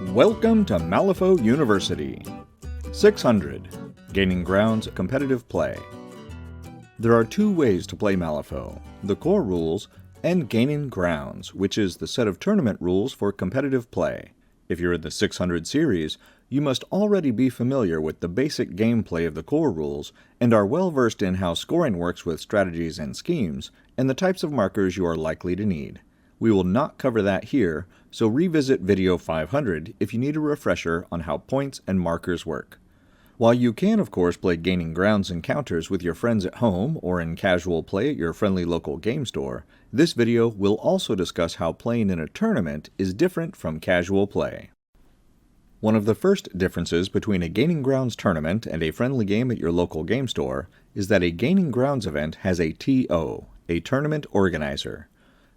Welcome to Malifaux University. 600. Gaining Grounds Competitive Play. There are two ways to play Malifaux: the core rules and Gaining Grounds, which is the set of tournament rules for competitive play. If you're in the 600 series, you must already be familiar with the basic gameplay of the core rules and are well versed in how scoring works with strategies and schemes, and the types of markers you are likely to need. We will not cover that here, so revisit video 500 if you need a refresher on how points and markers work. While you can of course play Gaining Grounds encounters with your friends at home or in casual play at your friendly local game store, this video will also discuss how playing in a tournament is different from casual play. One of the first differences between a Gaining Grounds tournament and a friendly game at your local game store is that a Gaining Grounds event has a TO, a tournament organizer.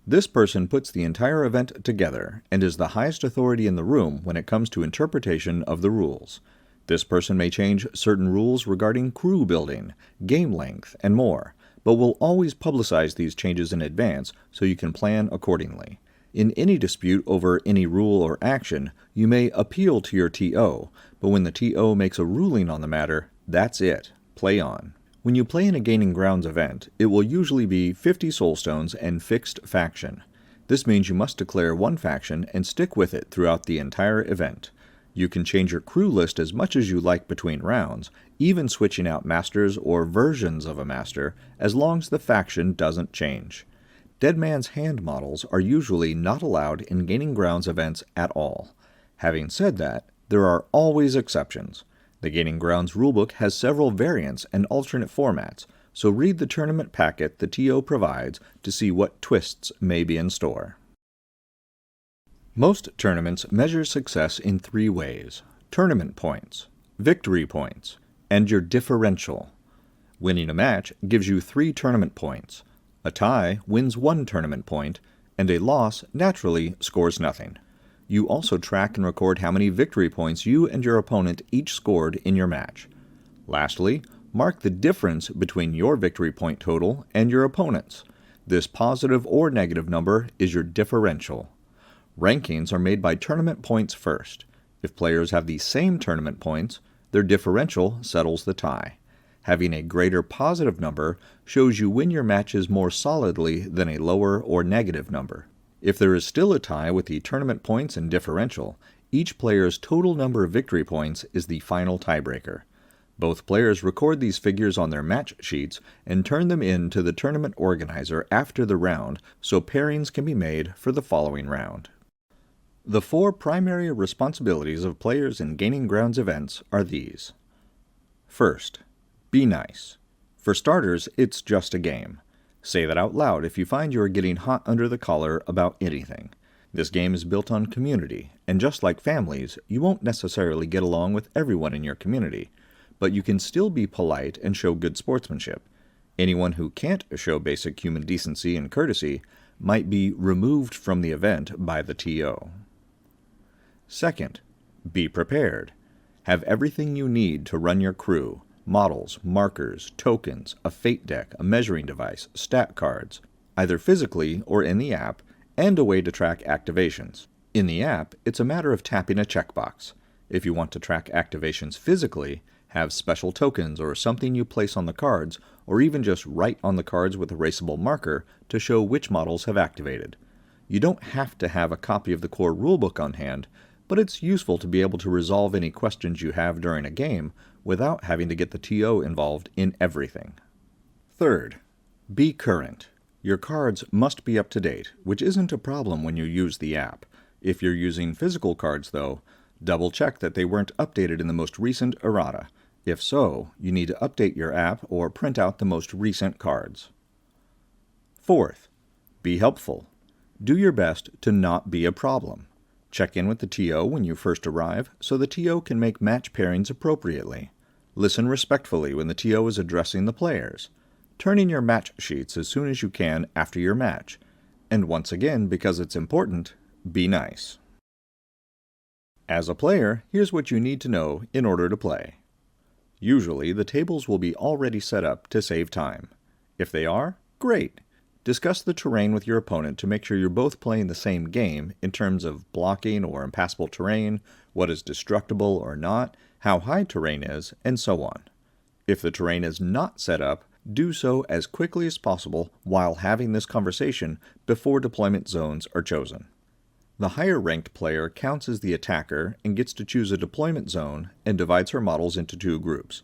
This person puts the entire event together and is the highest authority in the room when it comes to interpretation of the rules. This person may change certain rules regarding crew building, game length, and more, but will always publicize these changes in advance so you can plan accordingly. In any dispute over any rule or action, you may appeal to your TO, but when the TO makes a ruling on the matter, that's it. Play on. When you play in a Gaining Grounds event, it will usually be 50 soulstones and fixed faction. This means you must declare one faction and stick with it throughout the entire event. You can change your crew list as much as you like between rounds, even switching out masters or versions of a master, as long as the faction doesn't change. Dead Man's Hand models are usually not allowed in Gaining Grounds events at all. Having said that, there are always exceptions. The Gaining Grounds rulebook has several variants and alternate formats, so read the tournament packet the TO provides to see what twists may be in store. Most tournaments measure success in three ways: tournament points, victory points, and your differential. Winning a match gives you 3 tournament points. A tie wins 1 tournament point, and a loss naturally scores nothing. You also track and record how many victory points you and your opponent each scored in your match. Lastly, mark the difference between your victory point total and your opponent's. This positive or negative number is your differential. Rankings are made by tournament points first. If players have the same tournament points, their differential settles the tie. Having a greater positive number shows you win your matches more solidly than a lower or negative number. If there is still a tie with the tournament points and differential, each player's total number of victory points is the final tiebreaker. Both players record these figures on their match sheets and turn them in to the tournament organizer after the round so pairings can be made for the following round. The 4 primary responsibilities of players in Gaining Grounds events are these. First, be nice. For starters, it's just a game. Say that out loud if you find you are getting hot under the collar about anything. This game is built on community, and just like families, you won't necessarily get along with everyone in your community, but you can still be polite and show good sportsmanship. Anyone who can't show basic human decency and courtesy might be removed from the event by the TO. Second, be prepared. Have everything you need to run your crew: models, markers, tokens, a fate deck, a measuring device, stat cards, either physically or in the app, and a way to track activations. In the app, it's a matter of tapping a checkbox. If you want to track activations physically, have special tokens or something you place on the cards, or even just write on the cards with a erasable marker to show which models have activated. You don't have to have a copy of the core rulebook on hand, but it's useful to be able to resolve any questions you have during a game without having to get the TO involved in everything. Third, be current. Your cards must be up to date, which isn't a problem when you use the app. If you're using physical cards, though, double check that they weren't updated in the most recent errata. If so, you need to update your app or print out the most recent cards. Fourth, be helpful. Do your best to not be a problem. Check in with the TO when you first arrive so the TO can make match pairings appropriately. Listen respectfully when the TO is addressing the players. Turn in your match sheets as soon as you can after your match. And once again, because it's important, be nice. As a player, here's what you need to know in order to play. Usually, the tables will be already set up to save time. If they are, great. Discuss the terrain with your opponent to make sure you're both playing the same game in terms of blocking or impassable terrain, what is destructible or not, how high terrain is, and so on. If the terrain is not set up, do so as quickly as possible while having this conversation before deployment zones are chosen. The higher ranked player counts as the attacker and gets to choose a deployment zone and divides her models into two groups.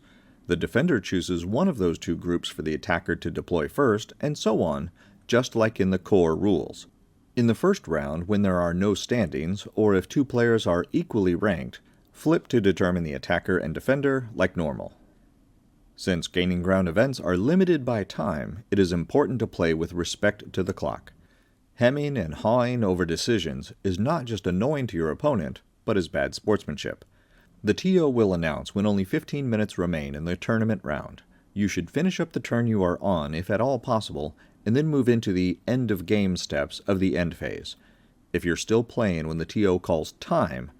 The defender chooses one of those two groups for the attacker to deploy first, and so on, just like in the core rules. In the first round, when there are no standings, or if two players are equally ranked, flip to determine the attacker and defender like normal. Since Gaining Ground events are limited by time, it is important to play with respect to the clock. Hemming and hawing over decisions is not just annoying to your opponent, but is bad sportsmanship. The TO will announce when only 15 minutes remain in the tournament round. You should finish up the turn you are on if at all possible, and then move into the end of game steps of the end phase. If you're still playing when the TO calls time,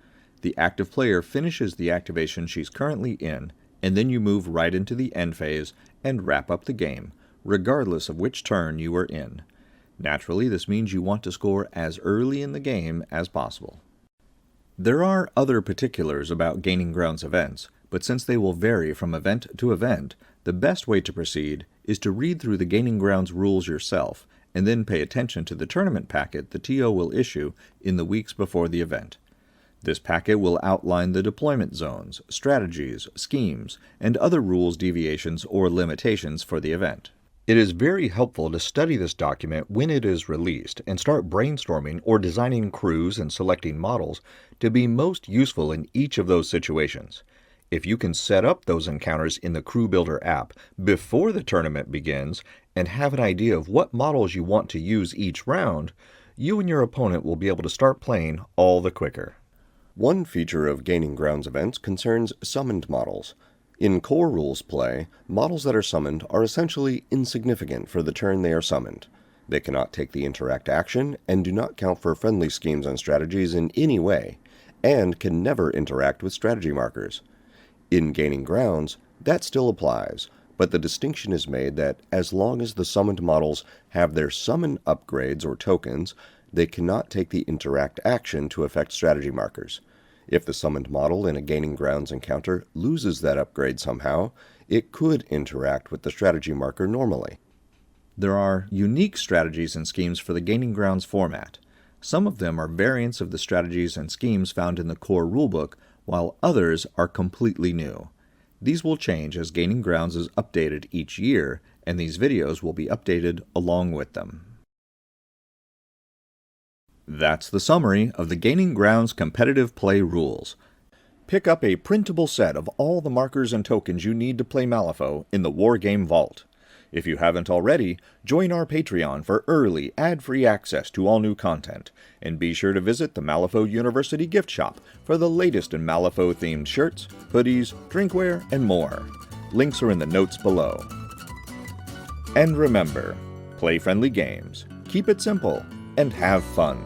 the active player finishes the activation she's currently in, and then you move right into the end phase and wrap up the game, regardless of which turn you are in. Naturally, this means you want to score as early in the game as possible. There are other particulars about Gaining Grounds events, but since they will vary from event to event, the best way to proceed is to read through the Gaining Grounds rules yourself, and then pay attention to the tournament packet the TO will issue in the weeks before the event. This packet will outline the deployment zones, strategies, schemes, and other rules, deviations, or limitations for the event. It is very helpful to study this document when it is released and start brainstorming or designing crews and selecting models to be most useful in each of those situations. If you can set up those encounters in the Crew Builder app before the tournament begins and have an idea of what models you want to use each round, you and your opponent will be able to start playing all the quicker. One feature of Gaining Grounds events concerns summoned models. In core rules play, models that are summoned are essentially insignificant for the turn they are summoned. They cannot take the interact action and do not count for friendly schemes and strategies in any way, and can never interact with strategy markers. In Gaining Grounds, that still applies, but the distinction is made that as long as the summoned models have their summon upgrades or tokens, they cannot take the interact action to affect strategy markers. If the summoned model in a Gaining Grounds encounter loses that upgrade somehow, it could interact with the strategy marker normally. There are unique strategies and schemes for the Gaining Grounds format. Some of them are variants of the strategies and schemes found in the core rulebook, while others are completely new. These will change as Gaining Grounds is updated each year, and these videos will be updated along with them. That's the summary of the Gaining Grounds competitive play rules. Pick up a printable set of all the markers and tokens you need to play Malifaux in the Wargames Vault. If you haven't already, join our Patreon for early, ad-free access to all new content, and be sure to visit the Malifaux University gift shop for the latest in Malifaux-themed shirts, hoodies, drinkware, and more. Links are in the notes below. And remember, play friendly games, keep it simple, and have fun.